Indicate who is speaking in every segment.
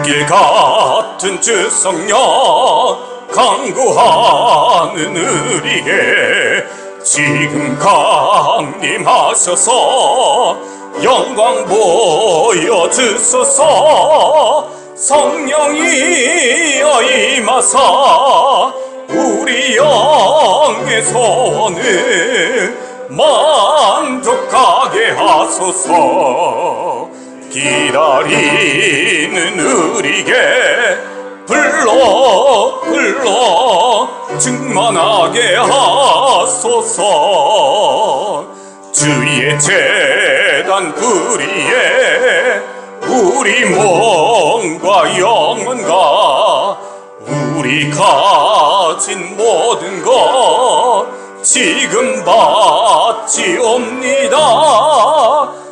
Speaker 1: 길 같은 주 성령 강구하는 우리에게 지금 강림하셔서 영광 보여주소서. 성령이여 임하사 우리 영의 소원을 만족하게 하소서. 기다리는 우리에게 불러 충만하게 하소서. 주의 재단 뿌리에 우리 몸과 영혼과 우리 가진 모든 것 지금 바치옵니다.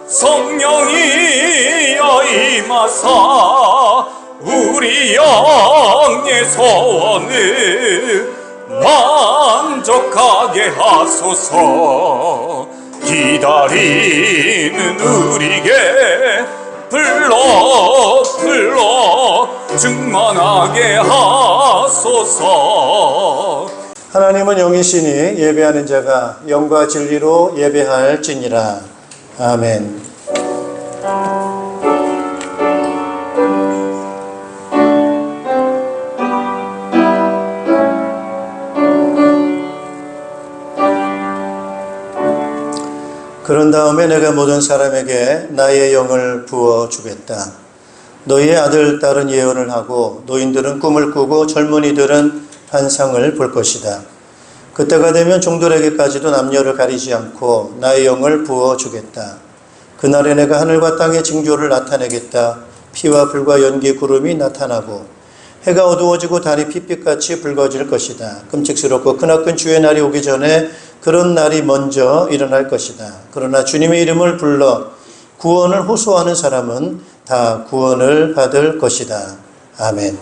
Speaker 1: 성령이여 임하사 우리 영의 소원을 만족하게 하소서. 기다리는 우리에게 불러 충만하게 하소서.
Speaker 2: 하나님은 영이시니 예배하는 자가 영과 진리로 예배할지니라. 아멘. 그런 다음에 내가 모든 사람에게 나의 영을 부어주겠다. 너희의 아들, 딸은 예언을 하고 노인들은 꿈을 꾸고 젊은이들은 환상을 볼 것이다. 그때가 되면 종들에게까지도 남녀를 가리지 않고 나의 영을 부어주겠다. 그날에 내가 하늘과 땅의 징조를 나타내겠다. 피와 불과 연기 구름이 나타나고 해가 어두워지고 달이 핏빛같이 붉어질 것이다. 끔찍스럽고 크나큰 주의 날이 오기 전에 그런 날이 먼저 일어날 것이다. 그러나 주님의 이름을 불러 구원을 호소하는 사람은 다 구원을 받을 것이다. 아멘.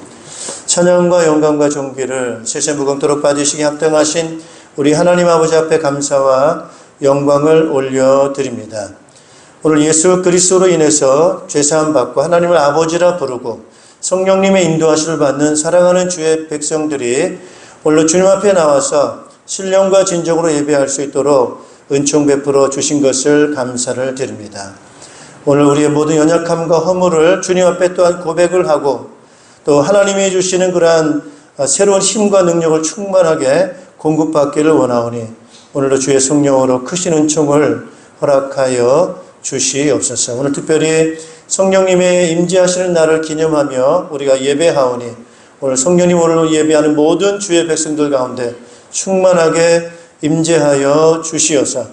Speaker 2: 찬양과 영광과 존귀를 세세무궁토록 받으시기 합당하신 우리 하나님 아버지 앞에 감사와 영광을 올려드립니다. 오늘 예수 그리스도로 인해서 죄사함 받고 하나님을 아버지라 부르고 성령님의 인도하심을 받는 사랑하는 주의 백성들이 오늘 주님 앞에 나와서 신령과 진정으로 예배할 수 있도록 은총 베풀어 주신 것을 감사를 드립니다. 오늘 우리의 모든 연약함과 허물을 주님 앞에 또한 고백을 하고 또 하나님이 주시는 그러한 새로운 힘과 능력을 충만하게 공급받기를 원하오니 오늘도 주의 성령으로 크신 은총을 허락하여 주시옵소서. 오늘 특별히 성령님의 임재하시는 날을 기념하며 우리가 예배하오니 오늘 성령님 오늘 예배하는 모든 주의 백성들 가운데 충만하게 임재하여 주시어서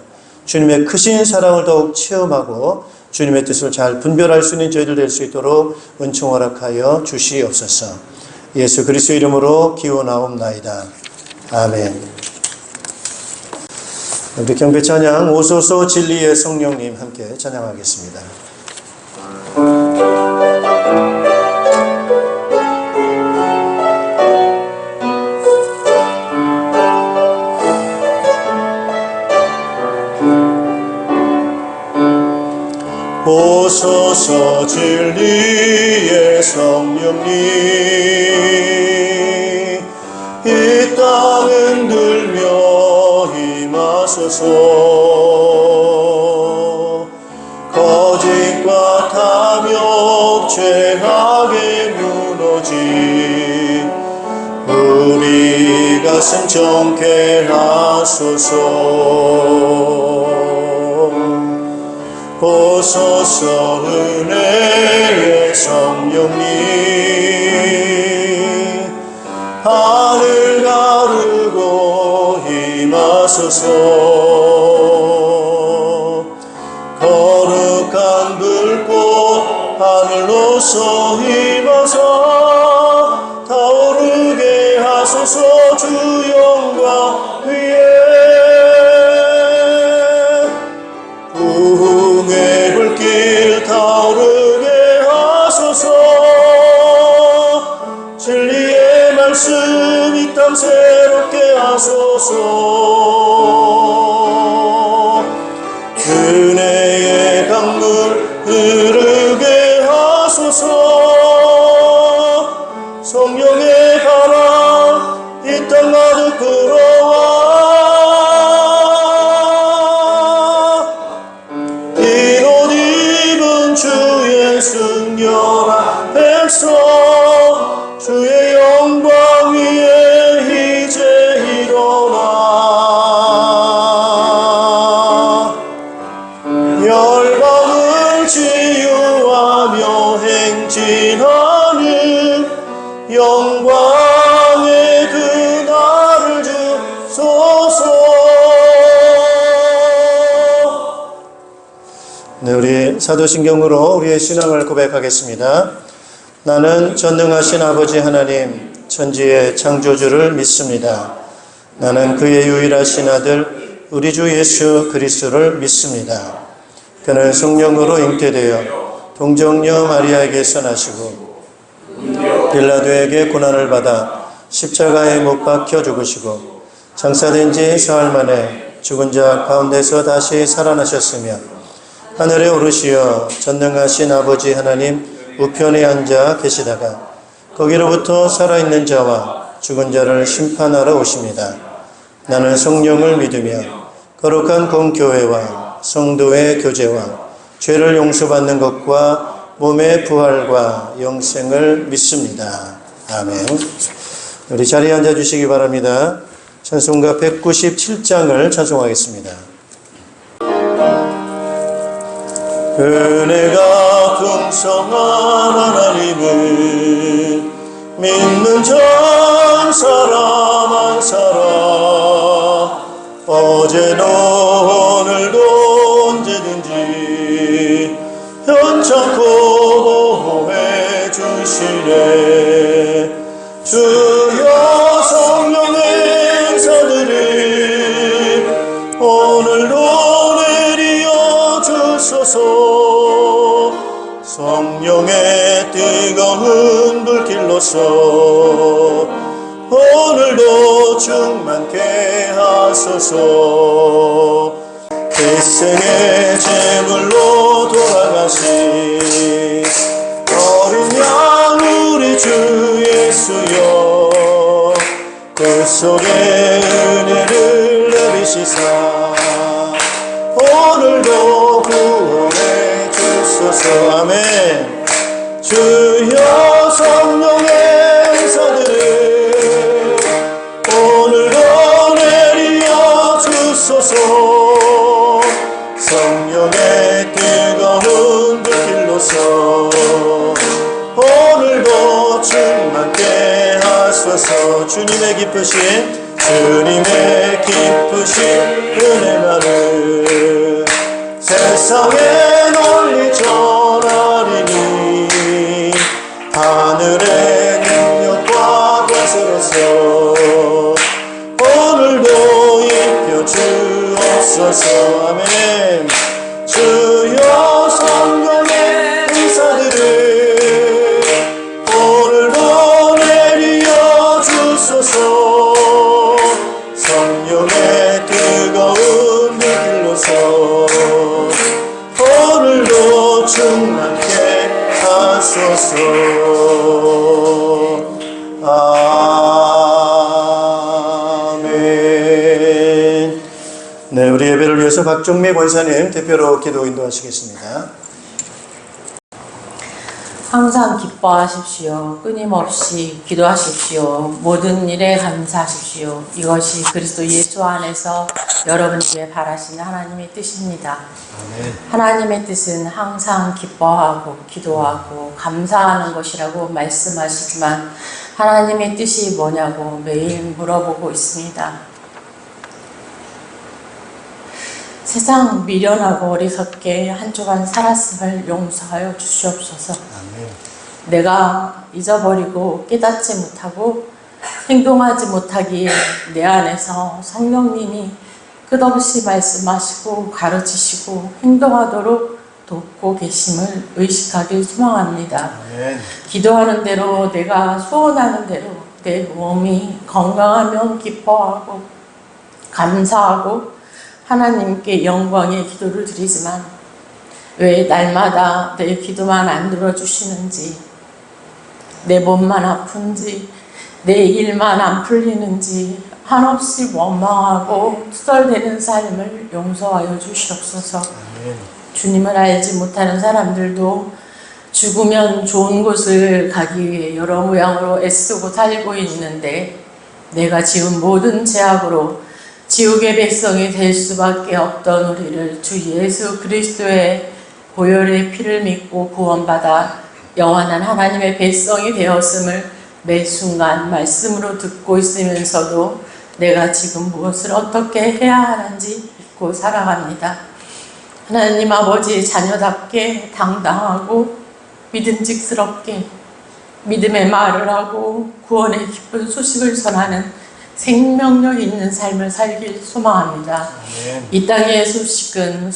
Speaker 2: 주님의 크신 사랑을 더욱 체험하고 주님의 뜻을 잘 분별할 수 있는 저희들 될 수 있도록 은총 허락하여 주시옵소서. 예수 그리스도 이름으로 기원하옵나이다. 아멘. 우리 경배 찬양 오소서 진리의 성령님 함께 찬양하겠습니다. 오소서 진리의 성령님 이 땅 흔들며 임하소서. 거짓과 탐욕 죄악에 무너진 우리 가슴 정케 하소서. 오소서 은혜의 성령님 하늘 가르고 임하소서. 거룩한 불꽃 하늘로서 임하사 타오르게 하소서. 주 영광 위에 부흥의 불길 타오르게 하소서. 진리의 말씀 이 땅 새롭게 하소서. 은혜의 강물 흐르게 하소서. 주의 승려라 백성 주의 영광 위에 이제 일어나 열방을 치유하며 행진하는 영광의 그날을 주소서. 네, 우리 사도신경으로 우리의 신앙을 고백하겠습니다. 나는 전능하신 아버지 하나님 천지의 창조주를 믿습니다. 나는 그의 유일하신 아들 우리 주 예수 그리스도를 믿습니다. 그는 성령으로 잉태되어 동정녀 마리아에게서 나시고 빌라도에게 고난을 받아 십자가에 못 박혀 죽으시고 장사된 지 사흘 만에 죽은 자 가운데서 다시 살아나셨으며 하늘에 오르시어 전능하신 아버지 하나님 우편에 앉아 계시다가 거기로부터 살아있는 자와 죽은 자를 심판하러 오십니다. 나는 성령을 믿으며 거룩한 공교회와 성도의 교제와 죄를 용서받는 것과 몸의 부활과 영생을 믿습니다. 아멘. 우리 자리에 앉아주시기 바랍니다. 찬송가 197장을 찬송하겠습니다. 은혜가 풍성한 하나님을 믿는 전 사람 한 사람 어제도 오늘도 언제든지 현찮고 보호해 주시네. 주여 성령의 행사들을 오늘도 내리어 주소서. 성령의 뜨거운 불길로서 오늘도 충만케 하소서. 일생의 제물로 돌아가신 어린 양 우리 주 예수여 그 속에 은혜를 내리시사 오늘도 구원해 주소서. 아멘. 주여 성령의 행사들을 오늘도 내리어 주소서. 성령의 뜨거운 불길로서 오늘도 충만케 하소서. 주님의 기쁘신 은혜만을 세상에 널리 전하리니 하늘의 능력과 권세로서 오늘도 입혀 주옵소서. 아멘. 주여 성령의 행사들을 오늘도 내리어 주소서. 성령의 뜨거운 불길로서 오늘도 충만케 하소서. 아멘. 네, 우리 예배를 위해서 박종미 권사님 대표로 기도 인도하시겠습니다.
Speaker 3: 항상 기뻐하십시오. 끊임없이 기도하십시오. 모든 일에 감사하십시오. 이것이 그리스도 예수 안에서 여러분에게 바라시는 하나님의 뜻입니다.
Speaker 2: 아멘.
Speaker 3: 하나님의 뜻은 항상 기뻐하고 기도하고 감사하는 것이라고 말씀하시지만 하나님의 뜻이 뭐냐고 매일 물어보고 있습니다. 세상 미련하고 어리석게 한 주간 살았음을 용서하여 주시옵소서.
Speaker 2: 아멘.
Speaker 3: 내가 잊어버리고 깨닫지 못하고 행동하지 못하기에 내 안에서 성령님이 끝없이 말씀하시고 가르치시고 행동하도록 돕고 계심을 의식하길 소망합니다.
Speaker 2: 아멘.
Speaker 3: 기도하는 대로 내가 소원하는 대로 내 몸이 건강하면 기뻐하고 감사하고 하나님께 영광의 기도를 드리지만 왜 날마다 내 기도만 안 들어주시는지, 내 몸만 아픈지, 내 일만 안 풀리는지 한없이 원망하고 투덜대는 삶을 용서하여 주시옵소서.
Speaker 2: 아멘.
Speaker 3: 주님을 알지 못하는 사람들도 죽으면 좋은 곳을 가기 위해 여러 모양으로 애쓰고 살고 있는데 내가 지은 모든 죄악으로 지옥의 백성이 될 수밖에 없던 우리를 주 예수 그리스도의 보혈의 피를 믿고 구원받아 영원한 하나님의 백성이 되었음을 매 순간 말씀으로 듣고 있으면서도 내가 지금 무엇을 어떻게 해야 하는지 믿고 살아갑니다. 하나님 아버지의 자녀답게 당당하고 믿음직스럽게 믿음의 말을 하고 구원의 기쁜 소식을 전하는 생명력 있는 삶을 살길 소망합니다. 이 땅의 소식은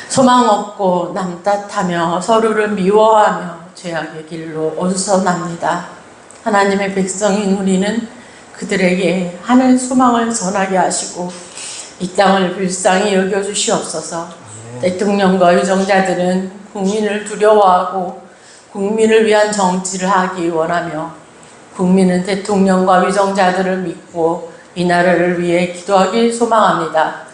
Speaker 3: 소망 없고 남탓하며 서로를 미워하며 죄악의 길로 어수선합니다. 하나님의 백성인 우리는 그들에게 하늘 소망을 전하게 하시고 이 땅을 불쌍히 여겨주시옵소서. 대통령과 유정자들은 국민을 두려워하고 국민을 위한 정치를 하기 원하며 국민은 대통령과 위정자들을 믿고 이 나라를 위해 기도하길 소망합니다.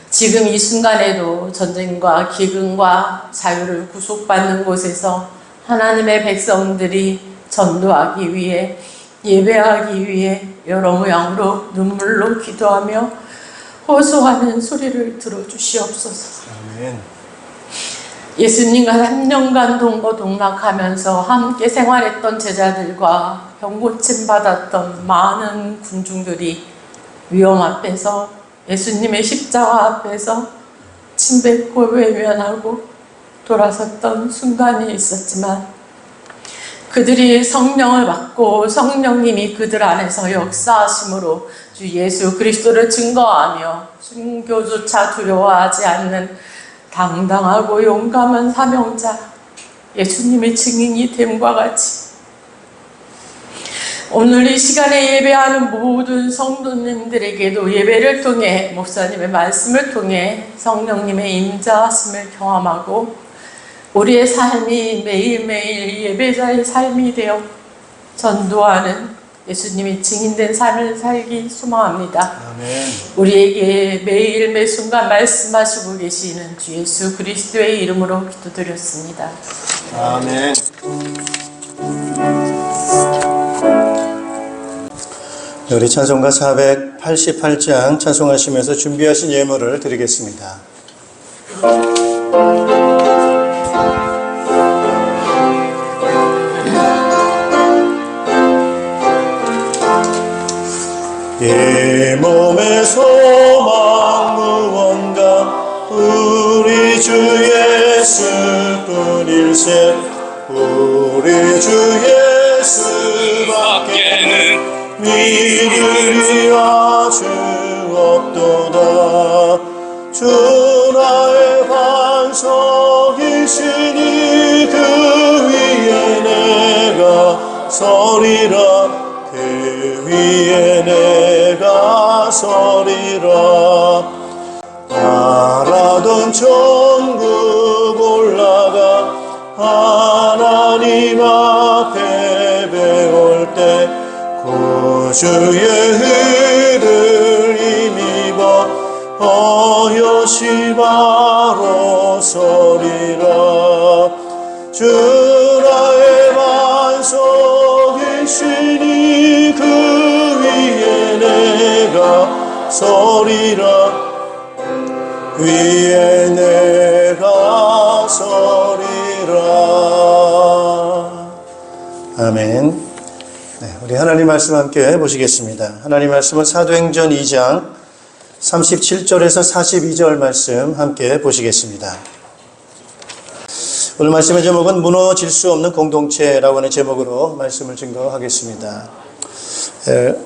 Speaker 3: 지금 이 순간에도 전쟁과 기근과 자유를 구속받는 곳에서 하나님의 백성들이 전도하기 위해 예배하기 위해 여러 모양으로 눈물로 기도하며 호소하는 소리를 들어주시옵소서.
Speaker 2: 아멘.
Speaker 3: 예수님과 3년간 동거동락하면서 함께 생활했던 제자들과 병고침 받았던 많은 군중들이 위험 앞에서 예수님의 십자가 앞에서 침뱉고 외면하고 돌아섰던 순간이 있었지만 그들이 성령을 받고 성령님이 그들 안에서 역사하심으로 주 예수 그리스도를 증거하며 순교조차 두려워하지 않는 당당하고 용감한 사명자 예수님의 증인이 됨과 같이 오늘 이 시간에 예배하는 모든 성도님들에게도 예배를 통해 목사님의 말씀을 통해 성령님의 임자하심을 경험하고 우리의 삶이 매일매일 예배자의 삶이 되어 전도하는 예수님이 증인된 삶을 살기 소망합니다.
Speaker 2: 아멘.
Speaker 3: 우리에게 매일 매 순간 말씀하시고 계시는 주 예수 그리스도의 이름으로 기도드렸습니다.
Speaker 2: 아멘. 우리 찬송가 488장 찬송하시면서 준비하신 예물을 드리겠습니다. 이 몸의 소망 무언가 우리 주 예수뿐일세 우리 주 예수밖에는 믿으리라 주 없도다 주 나의 반석이시니 그 위에 내가 서리라 그 위에 내가 서리라 바라던 천국 올라가 하나님 앞에 배울 때 구주의 의를 힘입어 어여시 바로 서리라 주 나의 반석이시니 그 위에 내가 서리라 위에 내가 서리라. 아멘. 네, 우리 하나님 말씀 함께 보시겠습니다. 하나님 말씀은 사도행전 2장 37절에서 42절 말씀 함께 보시겠습니다. 오늘 말씀의 제목은 무너질 수 없는 공동체라고 하는 제목으로 말씀을 증거하겠습니다.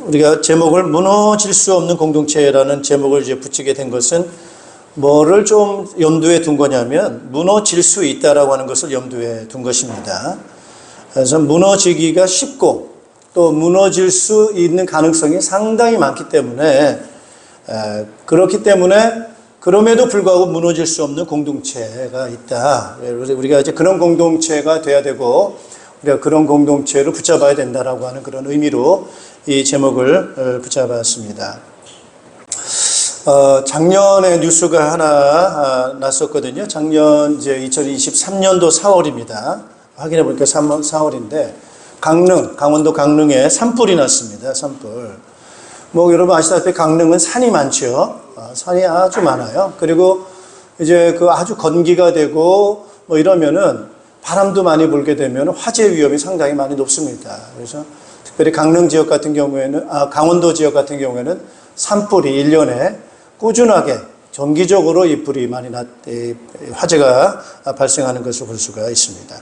Speaker 2: 우리가 제목을 무너질 수 없는 공동체라는 제목을 이제 붙이게 된 것은 뭐를 좀 염두에 둔 거냐면 무너질 수 있다라고 하는 것을 염두에 둔 것입니다. 그래서 무너지기가 쉽고 또 무너질 수 있는 가능성이 상당히 많기 때문에 그렇기 때문에 그럼에도 불구하고 무너질 수 없는 공동체가 있다. 우리가 이제 그런 공동체가 돼야 되고 우리가 그런 공동체를 붙잡아야 된다라고 하는 그런 의미로 이 제목을 붙잡았습니다. 작년에 뉴스가 하나 났었거든요. 작년 이제 2023년도 4월입니다. 확인해 보니까 4월인데 강원도 강릉에 산불이 났습니다. 산불. 뭐 여러분 아시다시피 강릉은 산이 많죠. 산이 아주 많아요. 그리고 이제 그 아주 건기가 되고 뭐 이러면은 바람도 많이 불게 되면 화재 위험이 상당히 많이 높습니다. 그래서 특별히 강릉 지역 같은 경우에는 강원도 지역 같은 경우에는 산불이 1년에 꾸준하게 정기적으로 이 불이 많이 화재가 발생하는 것을 볼 수가 있습니다.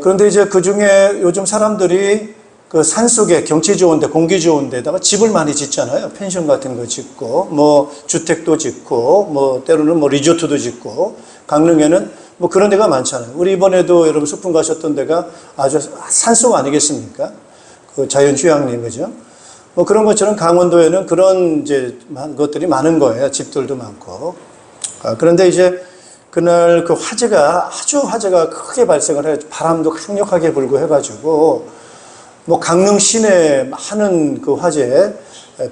Speaker 2: 그런데 이제 그 중에 요즘 사람들이 그 산속에 경치 좋은데 공기 좋은 데다가 집을 많이 짓잖아요. 펜션 같은 거 짓고 뭐 주택도 짓고 뭐 때로는 뭐 리조트도 짓고 강릉에는 뭐 그런 데가 많잖아요. 우리 이번에도 여러분 소풍 가셨던 데가 아주 산속 아니겠습니까? 그 자연휴양림 그죠? 뭐 그런 것처럼 강원도에는 그런 이제 것들이 많은 거예요. 집들도 많고. 그런데 이제 그날 그 화재가 크게 발생을 해요. 바람도 강력하게 불고 해가지고 뭐 강릉 시내 많은 그 화재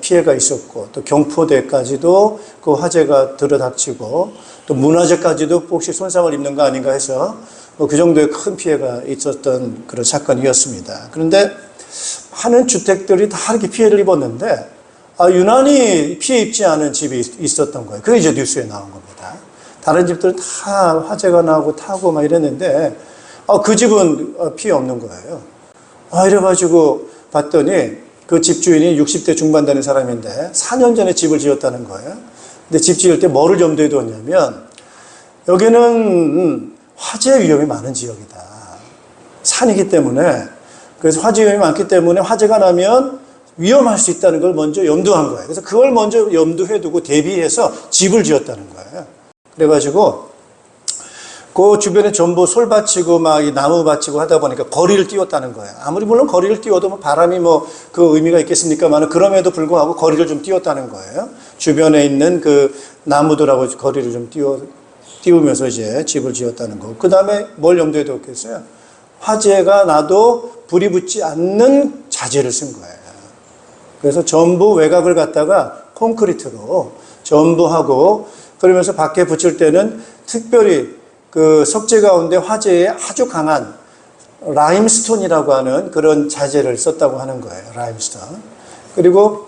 Speaker 2: 피해가 있었고 또 경포대까지도 그 화재가 들어닥치고 또 문화재까지도 혹시 손상을 입는 거 아닌가 해서 뭐 그 정도의 큰 피해가 있었던 그런 사건이었습니다. 그런데 많은 주택들이 다 이렇게 피해를 입었는데 유난히 피해 입지 않은 집이 있었던 거예요. 그게 이제 뉴스에 나온 겁니다. 다른 집들은 다 화재가 나고 타고 막 이랬는데 그 집은 피해 없는 거예요. 이래가지고 봤더니 그 집주인이 60대 중반 되는 사람인데 4년 전에 집을 지었다는 거예요. 근데 집 지을 때 뭐를 염두에 두었냐면 여기는 화재 위험이 많은 지역이다. 산이기 때문에 그래서 화재 위험이 많기 때문에 화재가 나면 위험할 수 있다는 걸 먼저 염두한 거예요. 그래서 그걸 먼저 염두해 두고 대비해서 집을 지었다는 거예요. 그래가지고 그 주변에 전부 솔밭이고 막 이 나무 밭이고 하다 보니까 거리를 띄웠다는 거예요. 아무리 물론 거리를 띄워도 뭐 바람이 뭐 그 의미가 있겠습니까만 그럼에도 불구하고 거리를 좀 띄웠다는 거예요. 주변에 있는 그 나무들하고 거리를 좀 띄우면서 이제 집을 지었다는 거고. 그 다음에 뭘 염두에 뒀겠어요? 화재가 나도 불이 붙지 않는 자재를 쓴 거예요. 그래서 전부 외곽을 갖다가 콘크리트로 전부 하고 그러면서 밖에 붙일 때는 특별히 그 석재 가운데 화재에 아주 강한 라임스톤이라고 하는 그런 자재를 썼다고 하는 거예요. 라임스톤. 그리고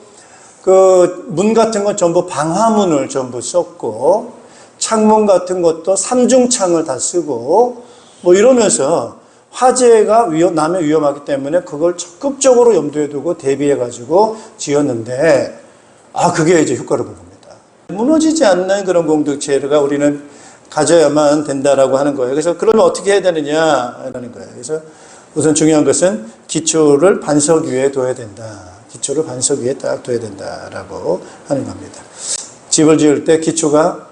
Speaker 2: 그 문 같은 건 전부 방화문을 전부 썼고 창문 같은 것도 삼중창을 다 쓰고 뭐 이러면서 화재가 나면 위험하기 때문에 그걸 적극적으로 염두에 두고 대비해가지고 지었는데 그게 이제 효과를 본 겁니다. 무너지지 않는 그런 공동체가 우리는 가져야만 된다라고 하는 거예요. 그래서 그러면 어떻게 해야 되느냐라는 거예요. 그래서 우선 중요한 것은 기초를 반석 위에 둬야 된다. 기초를 반석 위에 딱 둬야 된다라고 하는 겁니다. 집을 지을 때 기초가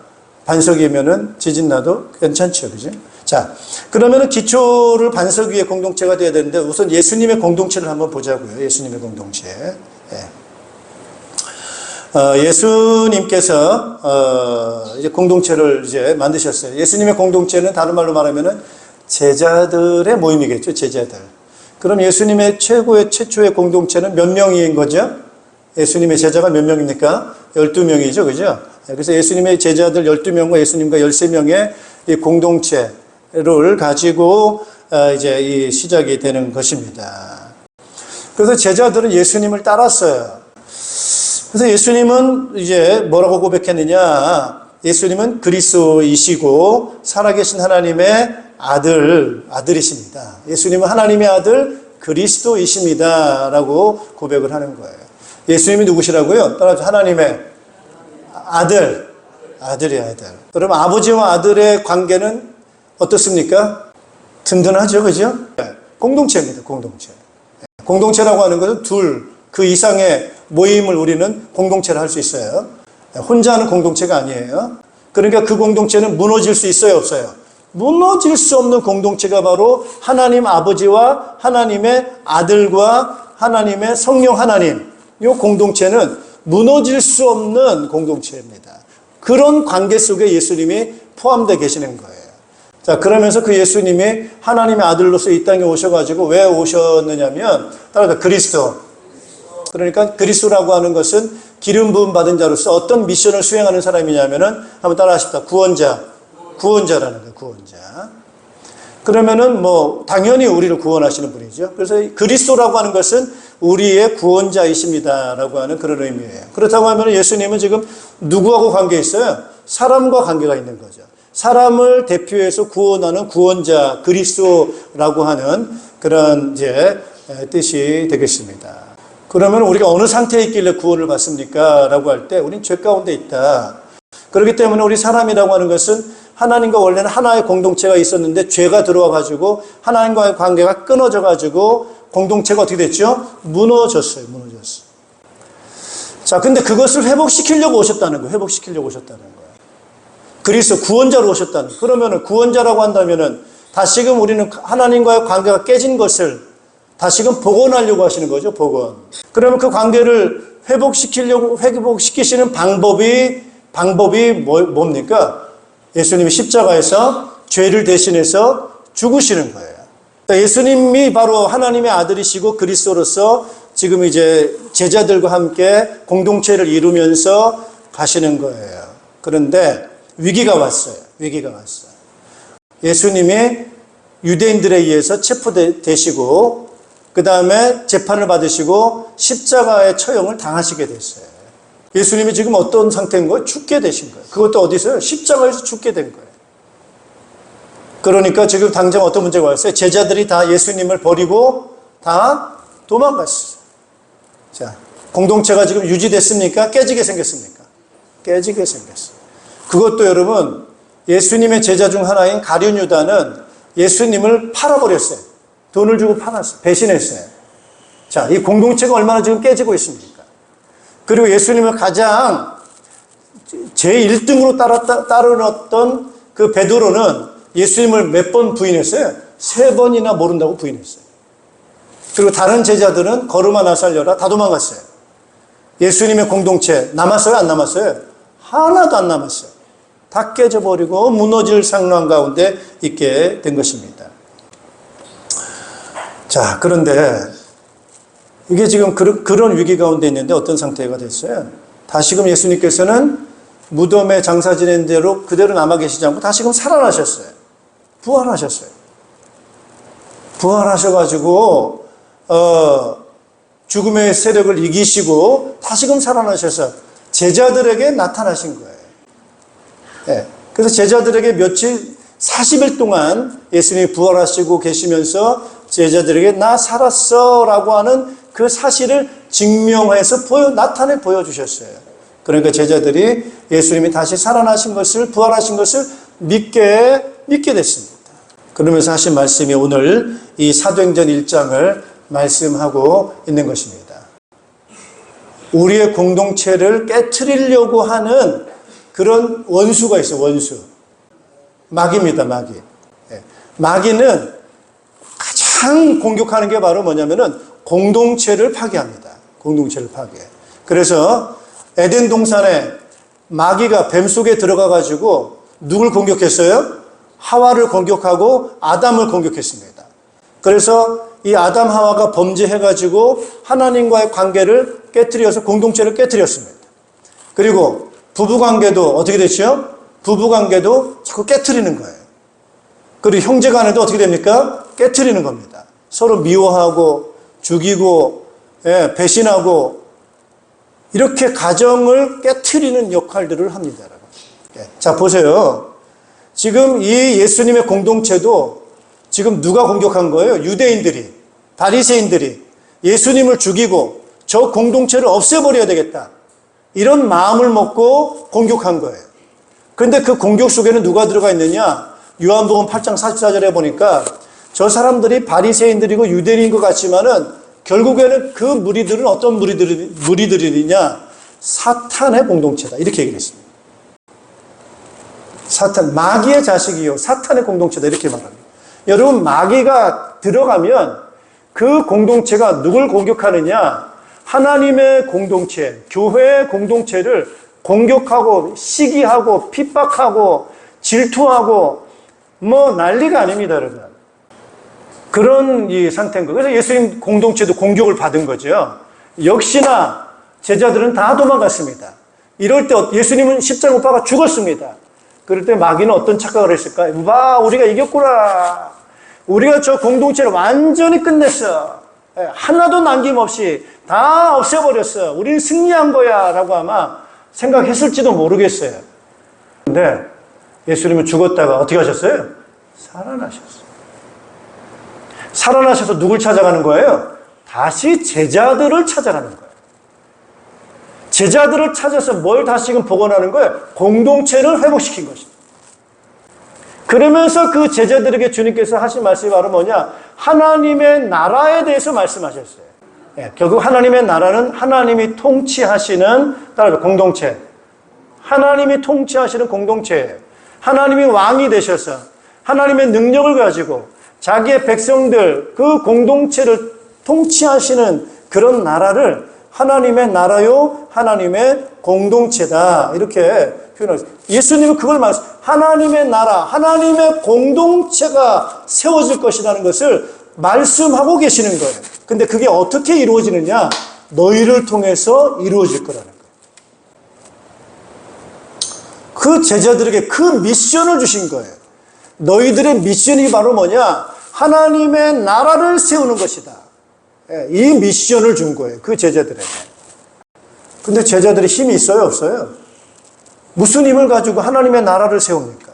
Speaker 2: 반석이면은 지진 나도 괜찮죠, 그죠? 자, 그러면은 기초를 반석 위에 공동체가 돼야 되는데 우선 예수님의 공동체를 한번 보자고요. 예수님의 공동체. 예수님께서 이제 공동체를 이제 만드셨어요. 예수님의 공동체는 다른 말로 말하면은 제자들의 모임이겠죠, 제자들. 그럼 예수님의 최초의 공동체는 몇 명인 거죠? 예수님의 제자가 몇 명입니까? 12명이죠, 그죠? 그래서 예수님의 제자들 12명과 예수님과 13명의 이 공동체를 가지고 이제 이 시작이 되는 것입니다. 그래서 제자들은 예수님을 따랐어요. 그래서 예수님은 이제 뭐라고 고백했느냐? 예수님은 그리스도이시고 살아계신 하나님의 아들이십니다. 예수님은 하나님의 아들 그리스도이십니다. 라고 고백을 하는 거예요. 예수님이 누구시라고요? 따라서 하나님의 아들이에요, 아들. 그럼 아버지와 아들의 관계는 어떻습니까? 든든하죠, 그죠? 공동체입니다, 공동체. 공동체라고 하는 것은 그 이상의 모임을 우리는 공동체를 할 수 있어요. 혼자 하는 공동체가 아니에요. 그러니까 그 공동체는 무너질 수 있어요, 없어요? 무너질 수 없는 공동체가 바로 하나님 아버지와 하나님의 아들과 하나님의 성령 하나님. 이 공동체는 무너질 수 없는 공동체입니다. 그런 관계 속에 예수님이 포함되어 계시는 거예요. 자, 그러면서 그 예수님이 하나님의 아들로서 이 땅에 오셔가지고 왜 오셨느냐면, 따라서 그리스도. 그러니까 그리스도라고 하는 것은 기름 부음 받은 자로서 어떤 미션을 수행하는 사람이냐면은 한번 따라하십시다. 구원자라는 거예요. 구원자. 그러면은 뭐 당연히 우리를 구원하시는 분이죠. 그래서 그리스도라고 하는 것은 우리의 구원자이십니다라고 하는 그런 의미예요. 그렇다고 하면 예수님은 지금 누구하고 관계 있어요? 사람과 관계가 있는 거죠. 사람을 대표해서 구원하는 구원자 그리스도라고 하는 그런 이제 뜻이 되겠습니다. 그러면 우리가 어느 상태에 있길래 구원을 받습니까? 라고 할 때 우리는 죄 가운데 있다. 그렇기 때문에 우리 사람이라고 하는 것은 하나님과 원래는 하나의 공동체가 있었는데 죄가 들어와 가지고 하나님과의 관계가 끊어져 가지고 공동체가 어떻게 됐죠? 무너졌어요. 자, 근데 그것을 회복시키려고 오셨다는 거예요. 회복시키려고 오셨다는 거예요. 그리스도 구원자로 오셨다는 거예요. 그러면은 구원자라고 한다면은 다시금 우리는 하나님과의 관계가 깨진 것을 다시금 복원하려고 하시는 거죠. 복원. 그러면 그 관계를 회복시키시는 방법이 뭡니까? 예수님이 십자가에서 죄를 대신해서 죽으시는 거예요. 예수님이 바로 하나님의 아들이시고 그리스도로서 지금 이제 제자들과 함께 공동체를 이루면서 가시는 거예요. 그런데 위기가 왔어요. 예수님이 유대인들에 의해서 체포되시고 그 다음에 재판을 받으시고 십자가의 처형을 당하시게 됐어요. 예수님이 지금 어떤 상태인 거예요? 죽게 되신 거예요. 그것도 어디서요? 십자가에서 죽게 된 거예요. 그러니까 지금 당장 어떤 문제가 왔어요? 제자들이 다 예수님을 버리고 다 도망갔어요. 자, 공동체가 지금 유지됐습니까? 깨지게 생겼습니까? 깨지게 생겼어요. 그것도 여러분, 예수님의 제자 중 하나인 가룟 유다는 예수님을 팔아버렸어요. 돈을 주고 팔았어요. 배신했어요. 자, 이 공동체가 얼마나 지금 깨지고 있습니까? 그리고 예수님을 가장 제1등으로 따르던 그 베드로는 예수님을 몇 번 부인했어요? 3번이나 모른다고 부인했어요. 그리고 다른 제자들은 걸음아 나 살려라 다 도망갔어요. 예수님의 공동체 남았어요? 안 남았어요? 하나도 안 남았어요. 다 깨져버리고 무너질 상황 가운데 있게 된 것입니다. 자, 그런데 이게 지금 그런 위기 가운데 있는데 어떤 상태가 됐어요? 다시금 예수님께서는 무덤에 장사 지낸 대로 그대로 남아 계시지 않고 다시금 살아나셨어요. 부활하셔가지고 죽음의 세력을 이기시고 다시금 살아나셔서 제자들에게 나타나신 거예요. 네. 그래서 제자들에게 며칠 40일 동안 예수님이 부활하시고 계시면서 제자들에게 나 살았어 라고 하는 그 사실을 증명해서 나타내 보여주셨어요. 그러니까 제자들이 예수님이 다시 살아나신 것을, 부활하신 것을 믿게 됐습니다. 그러면서 하신 말씀이 오늘 이 사도행전 1장을 말씀하고 있는 것입니다. 우리의 공동체를 깨트리려고 하는 그런 원수가 있어요. 원수. 마귀입니다. 마귀. 마귀는 가장 공격하는 게 바로 뭐냐면은 공동체를 파괴합니다. 공동체를 파괴. 그래서 에덴 동산에 마귀가 뱀 속에 들어가 가지고 누굴 공격했어요? 하와를 공격하고 아담을 공격했습니다. 그래서 이 아담 하와가 범죄해 가지고 하나님과의 관계를 깨트려서 공동체를 깨트렸습니다. 그리고 부부관계도 어떻게 됐죠? 부부관계도 자꾸 깨트리는 거예요. 그리고 형제간에도 어떻게 됩니까? 깨트리는 겁니다. 서로 미워하고 죽이고 배신하고 이렇게 가정을 깨트리는 역할들을 합니다. 자, 보세요. 지금 이 예수님의 공동체도 지금 누가 공격한 거예요? 유대인들이, 바리새인들이 예수님을 죽이고 저 공동체를 없애버려야 되겠다. 이런 마음을 먹고 공격한 거예요. 그런데 그 공격 속에는 누가 들어가 있느냐? 요한복음 8장 44절에 보니까 저 사람들이 바리새인들이고 유대인인 것 같지만은 결국에는 그 무리들은 어떤 무리들이냐? 사탄의 공동체다. 이렇게 얘기를 했습니다. 사탄, 마귀의 자식이요. 사탄의 공동체다. 이렇게 말합니다. 여러분, 마귀가 들어가면 그 공동체가 누굴 공격하느냐? 하나님의 공동체, 교회의 공동체를 공격하고 시기하고 핍박하고 질투하고 뭐 난리가 아닙니다, 여러분. 그런 이 상태인 거예요. 그래서 예수님 공동체도 공격을 받은 거죠. 역시나 제자들은 다 도망갔습니다. 이럴 때 예수님은 십자가 못 박아 죽었습니다. 그럴 때 마귀는 어떤 착각을 했을까요? 와, 우리가 이겼구나. 우리가 저 공동체를 완전히 끝냈어. 하나도 남김없이 다 없애버렸어. 우리는 승리한 거야. 라고 아마 생각했을지도 모르겠어요. 근데 예수님은 죽었다가 어떻게 하셨어요? 살아나셨어요. 살아나셔서 누굴 찾아가는 거예요? 다시 제자들을 찾아가는 거예요. 제자들을 찾아서 뭘 다시금 복원하는 거예요? 공동체를 회복시킨 것입니다. 그러면서 그 제자들에게 주님께서 하신 말씀이 바로 뭐냐? 하나님의 나라에 대해서 말씀하셨어요. 결국 하나님의 나라는 하나님이 통치하시는 공동체. 하나님이 통치하시는 공동체예요. 하나님이 왕이 되셔서 하나님의 능력을 가지고 자기의 백성들, 그 공동체를 통치하시는 그런 나라를 하나님의 나라요, 하나님의 공동체다. 이렇게 표현했어요. 예수님은 그걸 하나님의 나라, 하나님의 공동체가 세워질 것이라는 것을 말씀하고 계시는 거예요. 근데 그게 어떻게 이루어지느냐? 너희를 통해서 이루어질 거라는 거예요. 그 제자들에게 그 미션을 주신 거예요. 너희들의 미션이 바로 뭐냐? 하나님의 나라를 세우는 것이다. 이 미션을 준 거예요. 그 제자들에게. 근데 제자들이 힘이 있어요? 없어요? 무슨 힘을 가지고 하나님의 나라를 세웁니까?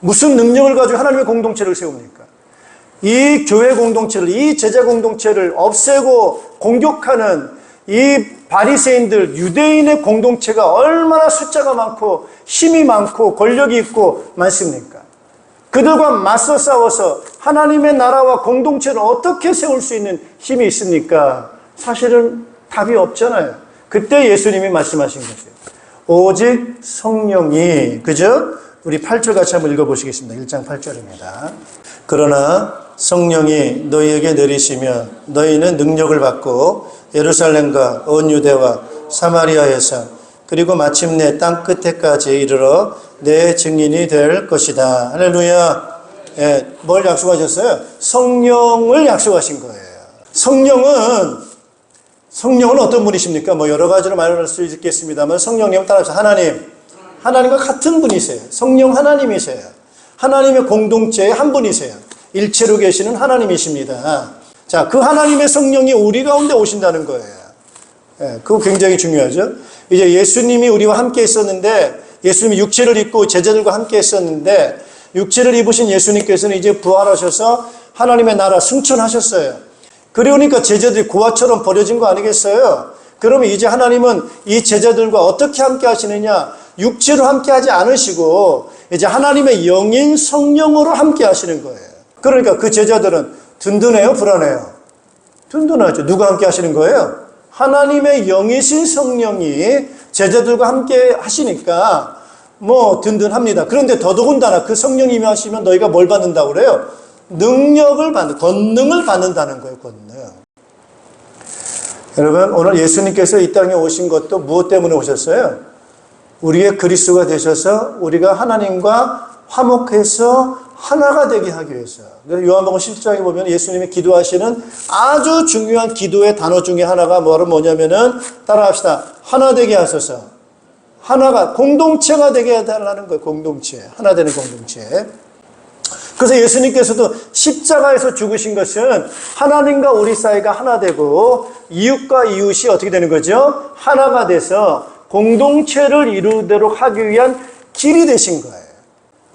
Speaker 2: 무슨 능력을 가지고 하나님의 공동체를 세웁니까? 이 교회 공동체를, 이 제자 공동체를 없애고 공격하는 이 바리새인들, 유대인의 공동체가 얼마나 숫자가 많고 힘이 많고 권력이 있고 많습니까? 그들과 맞서 싸워서 하나님의 나라와 공동체를 어떻게 세울 수 있는 힘이 있습니까? 사실은 답이 없잖아요. 그때 예수님이 말씀하신 거죠. 오직 성령이, 그죠? 우리 8절 같이 한번 읽어보시겠습니다. 1장 8절입니다. 그러나 성령이 너희에게 내리시면 너희는 능력을 받고 예루살렘과 온 유대와 사마리아에서 그리고 마침내 땅 끝에까지 이르러 내 증인이 될 것이다. 할렐루야. 예, 뭘 약속하셨어요? 성령을 약속하신 거예요. 성령은 어떤 분이십니까? 뭐 여러 가지로 말할 수 있겠습니다만 성령님은 따라서 하나님과 같은 분이세요. 성령 하나님이세요. 하나님의 공동체의 한 분이세요. 일체로 계시는 하나님이십니다. 자, 그 하나님의 성령이 우리 가운데 오신다는 거예요. 예, 그거 굉장히 중요하죠. 이제 예수님이 우리와 함께 있었는데, 예수님이 육체를 입고 제자들과 함께 있었는데, 육체를 입으신 예수님께서는 이제 부활하셔서 하나님의 나라 승천하셨어요. 그러니까 제자들이 고아처럼 버려진 거 아니겠어요? 그러면 이제 하나님은 이 제자들과 어떻게 함께 하시느냐? 육체로 함께 하지 않으시고 이제 하나님의 영인 성령으로 함께 하시는 거예요. 그러니까 그 제자들은 든든해요? 불안해요? 든든하죠. 누가 함께 하시는 거예요? 하나님의 영이신 성령이 제자들과 함께 하시니까 뭐 든든합니다. 그런데 더더군다나 그 성령님이 하시면 너희가 뭘 받는다고 그래요? 권능을 받는다는 거예요. 권능. 여러분, 오늘 예수님께서 이 땅에 오신 것도 무엇 때문에 오셨어요? 우리의 그리스도가 되셔서 우리가 하나님과 화목해서 하나가 되게 하기 위해서. 요한복음 17장에 보면 예수님이 기도하시는 아주 중요한 기도의 단어 중에 하나가 뭐냐면은 따라합시다. 하나 되게 하소서. 하나가 공동체가 되게 해달라는 거예요. 공동체. 하나 되는 공동체. 그래서 예수님께서도 십자가에서 죽으신 것은 하나님과 우리 사이가 하나 되고 이웃과 이웃이 어떻게 되는 거죠? 하나가 돼서 공동체를 이루도록 하기 위한 길이 되신 거예요.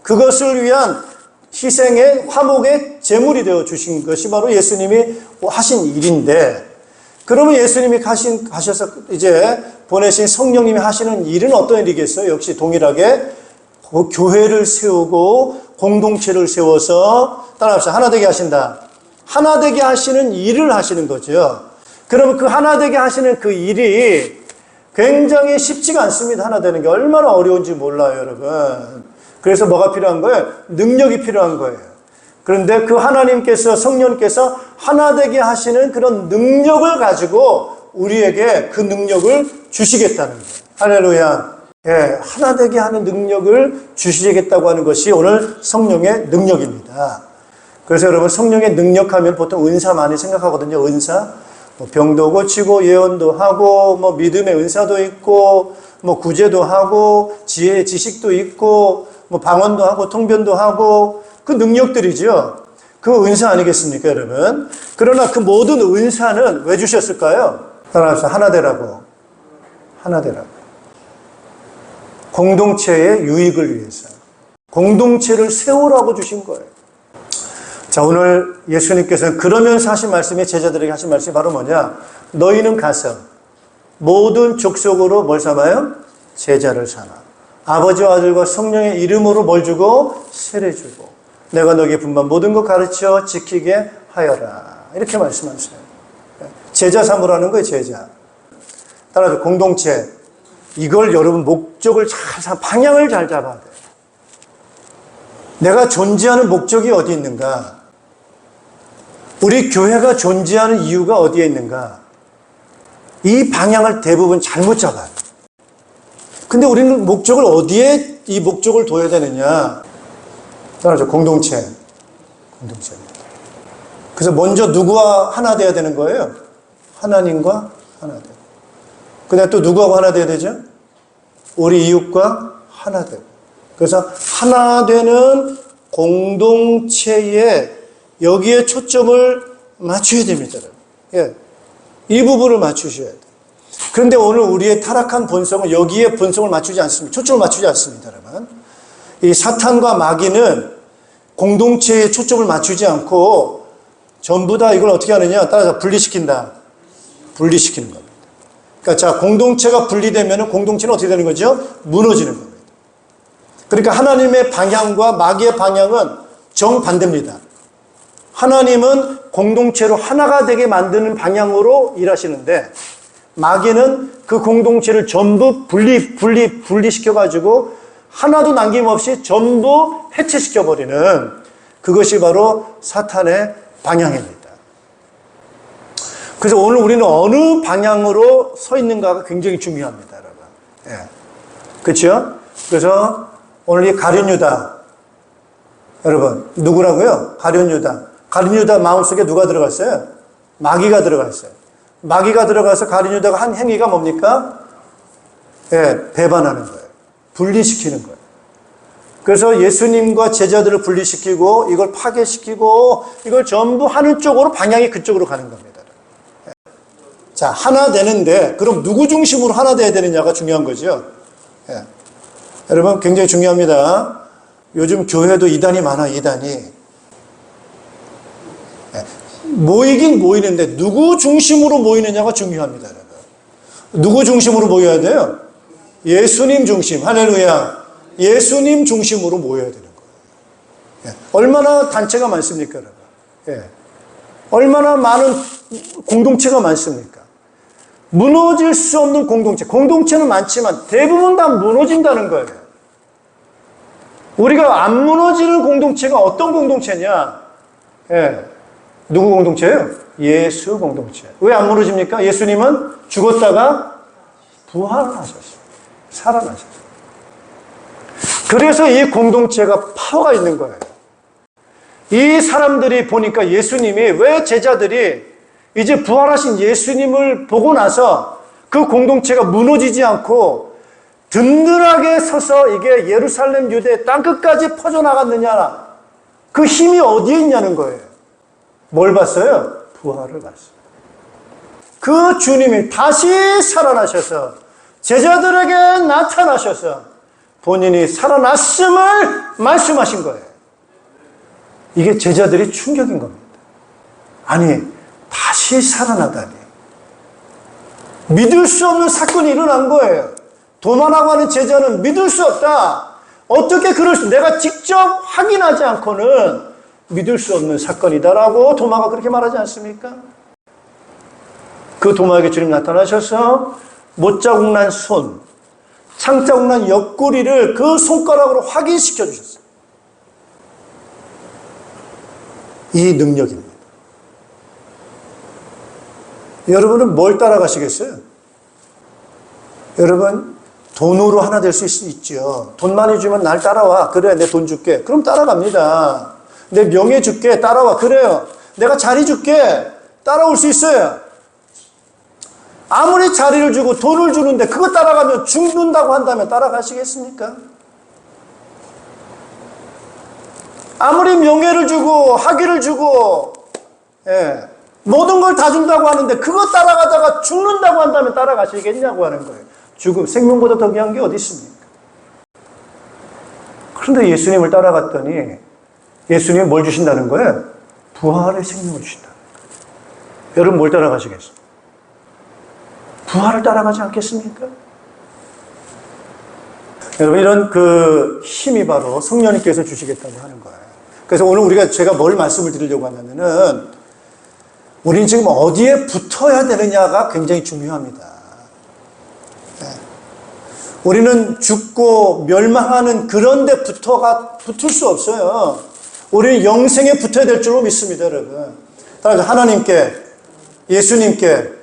Speaker 2: 그것을 위한 희생의 화목의 제물이 되어 주신 것이 바로 예수님이 하신 일인데, 그러면 예수님이 가셔서 이제 보내신 성령님이 하시는 일은 어떤 일이겠어요? 역시 동일하게 교회를 세우고 공동체를 세워서 따라합시다. 하나 되게 하신다. 하나 되게 하시는 일을 하시는 거죠. 그러면 그 하나 되게 하시는 그 일이 굉장히 쉽지가 않습니다. 하나 되는 게 얼마나 어려운지 몰라요, 여러분. 그래서 뭐가 필요한 거예요? 능력이 필요한 거예요. 그런데 그 하나님께서, 성령께서 하나 되게 하시는 그런 능력을 가지고 우리에게 그 능력을 주시겠다는 거예요. 할렐루야. 예, 하나 되게 하는 능력을 주시겠다고 하는 것이 오늘 성령의 능력입니다. 그래서 여러분, 성령의 능력하면 보통 은사 많이 생각하거든요. 은사. 뭐 병도 고치고 예언도 하고 뭐 믿음의 은사도 있고 뭐 구제도 하고 지혜의 지식도 있고 뭐 방언도 하고 통변도 하고 그 능력들이죠. 그 은사 아니겠습니까, 여러분? 그러나 그 모든 은사는 왜 주셨을까요? 따라서 하나 되라고. 하나 되라고. 공동체의 유익을 위해서. 공동체를 세우라고 주신 거예요. 자, 오늘 예수님께서는 그러면서 하신 말씀이 제자들에게 하신 말씀이 바로 뭐냐? 너희는 가서 모든 족속으로 뭘 삼아요? 제자를 삼아. 아버지와 아들과 성령의 이름으로 뭘 주고? 세례 주고. 내가 너에게 분반 모든 것 가르쳐 지키게 하여라. 이렇게 말씀하세요. 제자 삼으라는 거예요, 제자. 따라서 공동체. 이걸 여러분 목적을 방향을 잘 잡아야 돼요. 내가 존재하는 목적이 어디 있는가? 우리 교회가 존재하는 이유가 어디에 있는가? 이 방향을 대부분 잘못 잡아요. 근데 우리는 목적을 어디에 이 목적을 둬야 되느냐? 따라서 공동체. 공동체입니다. 그래서 먼저 누구와 하나 돼야 되는 거예요? 하나님과 하나 돼요. 그 다음에 또 누구하고 하나 돼야 되죠? 우리 이웃과 하나 되고. 그래서 하나 되는 공동체에 여기에 초점을 맞춰야 됩니다. 예. 이 부분을 맞추셔야 돼요. 그런데 오늘 우리의 타락한 본성은 여기에 본성을 맞추지 않습니다. 초점을 맞추지 않습니다, 여러분. 이 사탄과 마귀는 공동체에 초점을 맞추지 않고 전부 다 이걸 어떻게 하느냐? 따라서 분리시킨다. 분리시키는 겁니다. 그러니까 자, 공동체가 분리되면 공동체는 어떻게 되는 거죠? 무너지는 겁니다. 그러니까 하나님의 방향과 마귀의 방향은 정반대입니다. 하나님은 공동체로 하나가 되게 만드는 방향으로 일하시는데 마귀는 그 공동체를 전부 분리시켜가지고 하나도 남김없이 전부 해체시켜버리는 그것이 바로 사탄의 방향입니다. 그래서 오늘 우리는 어느 방향으로 서 있는가가 굉장히 중요합니다, 여러분. 예. 그렇죠? 그래서 오늘 이 가룟 유다, 여러분 누구라고요? 가룟 유다. 가룟 유다 마음속에 누가 들어갔어요? 마귀가 들어갔어요. 마귀가 들어가서 가룟 유다가 한 행위가 뭡니까? 예, 배반하는 거예요. 분리시키는 거예요. 그래서 예수님과 제자들을 분리시키고 이걸 파괴시키고 이걸 전부 하는 쪽으로 방향이 그쪽으로 가는 겁니다. 예. 자, 하나 되는데 그럼 누구 중심으로 하나 돼야 되느냐가 중요한 거죠. 예. 여러분 굉장히 중요합니다. 요즘 교회도 이단이 많아, 이단이. 모이긴 모이는데 누구 중심으로 모이느냐가 중요합니다, 여러분. 누구 중심으로 모여야 돼요? 예수님 중심. 할렐루야. 예수님 중심으로 모여야 되는 거예요. 예. 얼마나 단체가 많습니까, 여러분? 예. 얼마나 많은 공동체가 많습니까? 무너질 수 없는 공동체. 공동체는 많지만 대부분 다 무너진다는 거예요. 우리가 안 무너지는 공동체가 어떤 공동체냐? 예. 누구 공동체예요? 예수 공동체. 왜 안 무너집니까? 예수님은 죽었다가 부활하셨어요. 살아나셨어요. 그래서 이 공동체가 파워가 있는 거예요. 이 사람들이 보니까 예수님이 왜 제자들이 이제 부활하신 예수님을 보고 나서 그 공동체가 무너지지 않고 든든하게 서서 이게 예루살렘 유대 땅끝까지 퍼져나갔느냐. 그 힘이 어디에 있냐는 거예요. 뭘 봤어요? 부활을 봤어요. 그 주님이 다시 살아나셔서 제자들에게 나타나셔서 본인이 살아났음을 말씀하신 거예요. 이게 제자들이 충격인 겁니다. 아니, 다시 살아나다니. 믿을 수 없는 사건이 일어난 거예요. 도마라고 하는 제자는 믿을 수 없다. 어떻게 그럴 수, 내가 직접 확인하지 않고는 믿을 수 없는 사건이다라고 도마가 그렇게 말하지 않습니까? 그 도마에게 주님 나타나셔서 못자국 난 손, 창자국 난 옆구리를 그 손가락으로 확인시켜 주셨어요. 이 능력입니다. 여러분은 뭘 따라가시겠어요? 여러분, 돈으로 하나 될 수 있죠. 돈 많이 주면 날 따라와. 그래, 내 돈 줄게. 그럼 따라갑니다. 내 명예 줄게. 따라와. 그래요. 내가 자리 줄게. 따라올 수 있어요. 아무리 자리를 주고 돈을 주는데 그거 따라가면 죽는다고 한다면 따라가시겠습니까? 아무리 명예를 주고 학위를 주고 모든 걸 다 준다고 하는데 그거 따라가다가 죽는다고 한다면 따라가시겠냐고 하는 거예요. 죽음, 생명보다 더 귀한 게 어디 있습니까? 그런데 예수님을 따라갔더니 예수님이 뭘 주신다는 거예요? 부활의 생명을 주신다. 여러분 뭘 따라가시겠어요? 부활을 따라가지 않겠습니까? 여러분 이런 그 힘이 바로 성령님께서 주시겠다고 하는 거예요. 그래서 오늘 제가 뭘 말씀을 드리려고 하냐면은 우리는 지금 어디에 붙어야 되느냐가 굉장히 중요합니다. 우리는 죽고 멸망하는 그런 데 붙을 수 없어요. 우리는 영생에 붙어야 될 줄로 믿습니다, 여러분. 따라서 하나님께, 예수님께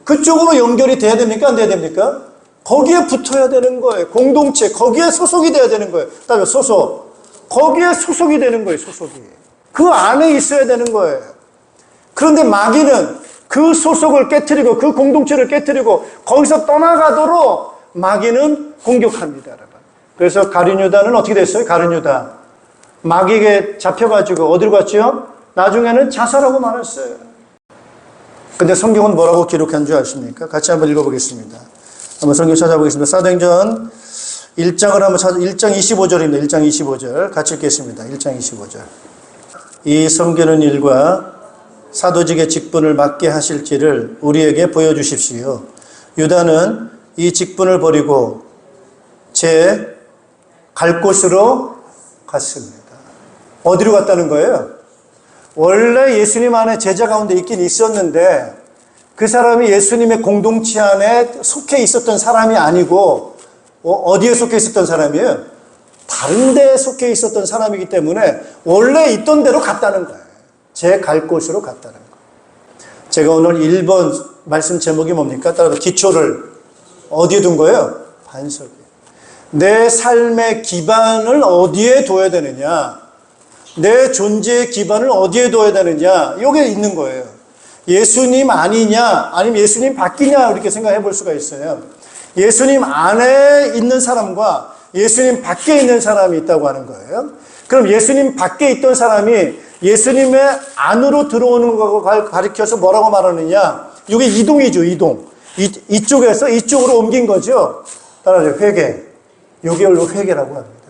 Speaker 2: 그쪽으로 연결이 돼야 됩니까? 안 돼야 됩니까? 거기에 붙어야 되는 거예요. 공동체, 거기에 소속이 돼야 되는 거예요. 따라서 소속. 거기에 소속이 되는 거예요, 소속이. 그 안에 있어야 되는 거예요. 그런데 마귀는 그 소속을 깨트리고 그 공동체를 깨트리고 거기서 떠나가도록 마귀는 공격합니다, 여러분. 그래서 가룟 유다는 어떻게 됐어요? 가룟 유다. 마귀에게 잡혀가지고 어디로 갔죠? 나중에는 자살하고 말았어요. 근데 성경은 뭐라고 기록한 줄 아십니까? 같이 한번 읽어보겠습니다. 한번 성경 찾아보겠습니다. 사도행전 1장을 한번 1장 25절입니다. 1장 25절. 같이 읽겠습니다. 1장 25절. 이 섬기는 일과 사도직의 직분을 맡게 하실지를 우리에게 보여주십시오. 유다는 이 직분을 버리고 제 갈 곳으로 갔습니다. 어디로 갔다는 거예요? 원래 예수님 안에 제자 가운데 있긴 있었는데 그 사람이 예수님의 공동체 안에 속해 있었던 사람이 아니고 어디에 속해 있었던 사람이에요? 다른 데에 속해 있었던 사람이기 때문에 원래 있던 데로 갔다는 거예요. 제 갈 곳으로 갔다는 거예요. 제가 오늘 1번 말씀 제목이 뭡니까? 따라서 기초를 어디에 둔 거예요? 반석에. 내 삶의 기반을 어디에 둬야 되느냐? 내 존재의 기반을 어디에 둬야 되느냐? 이게 있는 거예요. 예수님 아니냐? 아니면 예수님 밖이냐? 이렇게 생각해 볼 수가 있어요. 예수님 안에 있는 사람과 예수님 밖에 있는 사람이 있다고 하는 거예요. 그럼 예수님 밖에 있던 사람이 예수님의 안으로 들어오는 것을 가리켜서 뭐라고 말하느냐? 이게 이동이죠, 이동. 이쪽에서 이쪽으로 옮긴 거죠. 따라서 회개. 요게로 회개라고 합니다.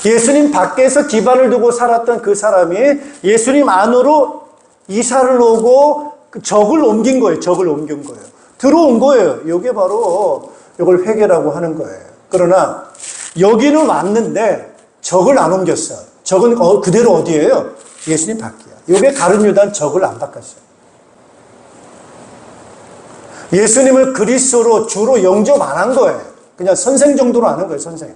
Speaker 2: 회개. 예수님 밖에서 기반을 두고 살았던 그 사람이 예수님 안으로 이사를 오고 적을 옮긴 거예요. 적을 옮긴 거예요. 들어온 거예요. 이게 바로 이걸 회개라고 하는 거예요. 그러나 여기는 왔는데 적을 안 옮겼어. 적은 그대로 어디예요? 예수님 밖이야. 이게 가룟 유다는 적을 안 바꿨어요. 예수님을 그리스도로 주로 영접 안 한 거예요. 그냥 선생 정도로 하는 거예요, 선생.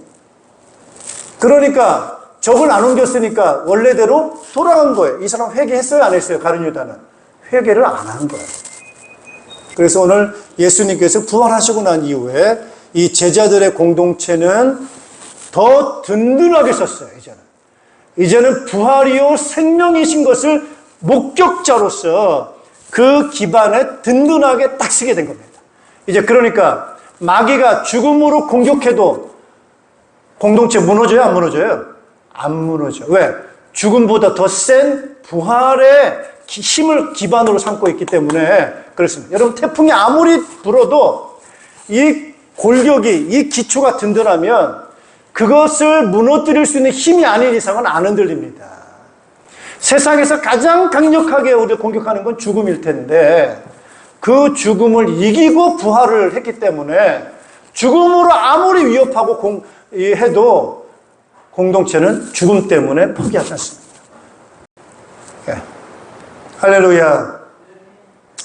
Speaker 2: 그러니까 적을 안 옮겼으니까 원래대로 돌아간 거예요. 이 사람 회개했어요, 안 했어요? 가룟 유다는 회개를 안 한 거예요. 그래서 오늘 예수님께서 부활하시고 난 이후에 이 제자들의 공동체는 더 든든하게 섰어요. 이제는 부활이요 생명이신 것을 목격자로서 그 기반에 든든하게 딱 서게 된 겁니다. 이제 그러니까 마귀가 죽음으로 공격해도 공동체 무너져요? 안 무너져요? 안 무너져. 왜? 죽음보다 더 센 부활의 힘을 기반으로 삼고 있기 때문에 그렇습니다. 여러분 태풍이 아무리 불어도 이 골격이, 이 기초가 든든하면 그것을 무너뜨릴 수 있는 힘이 아닌 이상은 안 흔들립니다. 세상에서 가장 강력하게 우리를 공격하는 건 죽음일 텐데 그 죽음을 이기고 부활을 했기 때문에 죽음으로 아무리 위협하고 해도 공동체는 죽음 때문에 포기하지 않습니다. 예. 할렐루야.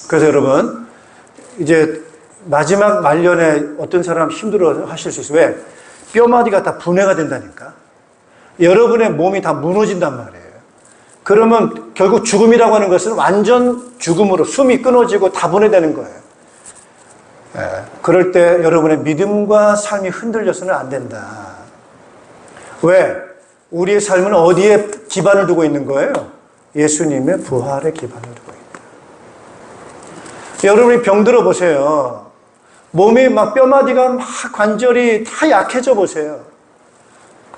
Speaker 2: 그래서 여러분 이제 마지막 말년에 어떤 사람 힘들어 하실 수 있어요. 왜? 뼈마디가 다 분해가 된다니까. 여러분의 몸이 다 무너진단 말이에요. 그러면 결국 죽음이라고 하는 것은 완전 죽음으로 숨이 끊어지고 다 분해되는 거예요. 예. 그럴 때 여러분의 믿음과 삶이 흔들려서는 안 된다. 왜? 우리의 삶은 어디에 기반을 두고 있는 거예요? 예수님의 부활에 기반을 두고 있다. 여러분이 병들어 보세요. 몸이 막 뼈마디가 막 관절이 다 약해져 보세요.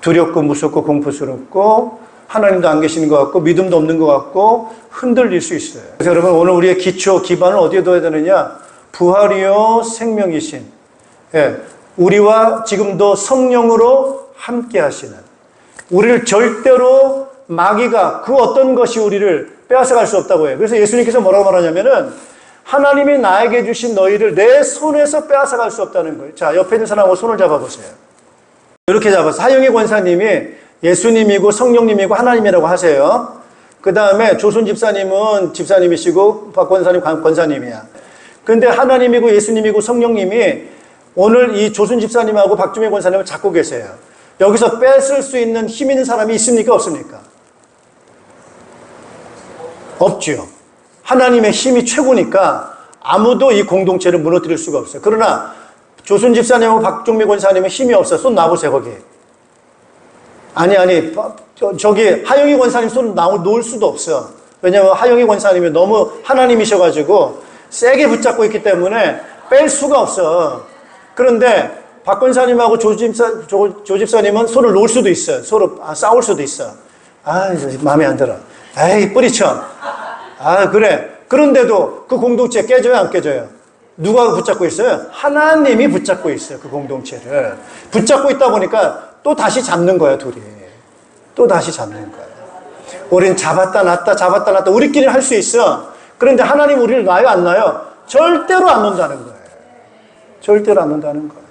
Speaker 2: 두렵고 무섭고 공포스럽고 하나님도 안 계시는 것 같고 믿음도 없는 것 같고 흔들릴 수 있어요. 그래서 여러분 오늘 우리의 기초 기반을 어디에 둬야 되느냐? 부활이요 생명이신, 예, 우리와 지금도 성령으로 함께 하시는, 우리를 절대로 마귀가 그 어떤 것이 우리를 빼앗아갈 수 없다고 해요. 그래서 예수님께서 뭐라고 말하냐면은 하나님이 나에게 주신 너희를 내 손에서 빼앗아갈 수 없다는 거예요. 자, 옆에 있는 사람하고 손을 잡아보세요. 이렇게 잡아서 하영희 권사님이 예수님이고 성령님이고 하나님이라고 하세요. 그 다음에 조순 집사님은 집사님이시고 박 권사님 권사님이야. 근데 하나님이고 예수님이고 성령님이 오늘 이 조순 집사님하고 박주민 권사님을 잡고 계세요. 여기서 뺏을 수 있는 힘 있는 사람이 있습니까? 없습니까? 없죠. 하나님의 힘이 최고니까 아무도 이 공동체를 무너뜨릴 수가 없어요. 그러나 조순 집사님하고 박종미 권사님은 힘이 없어요. 손 놔보세요, 거기. 아니, 저기 하영희 권사님 손 놓을 수도 없어. 왜냐하면 하영희 권사님이 너무 하나님이셔가지고 세게 붙잡고 있기 때문에 뺄 수가 없어. 그런데 박 권사님하고 조 집사님은 손을 놓을 수도 있어요. 서로 싸울 수도 있어. 마음에 안 들어. 에이, 뿌리쳐. 그래. 그런데도 그 공동체 깨져요, 안 깨져요? 누가 붙잡고 있어요? 하나님이 붙잡고 있어요, 그 공동체를. 붙잡고 있다 보니까 또 다시 잡는 거야, 둘이. 또 다시 잡는 거야. 우린 잡았다 놨다 우리끼리 할 수 있어. 그런데 하나님 우리를 놔요, 안 놔요? 절대로 안 놓는다는 거예요. 절대로 안 놓는다는 거예요.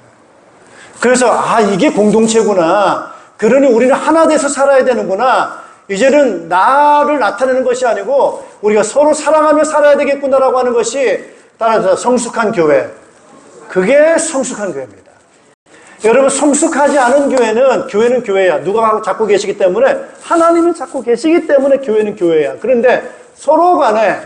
Speaker 2: 그래서 이게 공동체구나. 그러니 우리는 하나 돼서 살아야 되는구나. 이제는 나를 나타내는 것이 아니고 우리가 서로 사랑하며 살아야 되겠구나라고 하는 것이 따라서 성숙한 교회. 그게 성숙한 교회입니다. 여러분, 성숙하지 않은 교회는 교회야. 누가 잡고 계시기 때문에, 하나님은 잡고 계시기 때문에 교회는 교회야. 그런데 서로 간에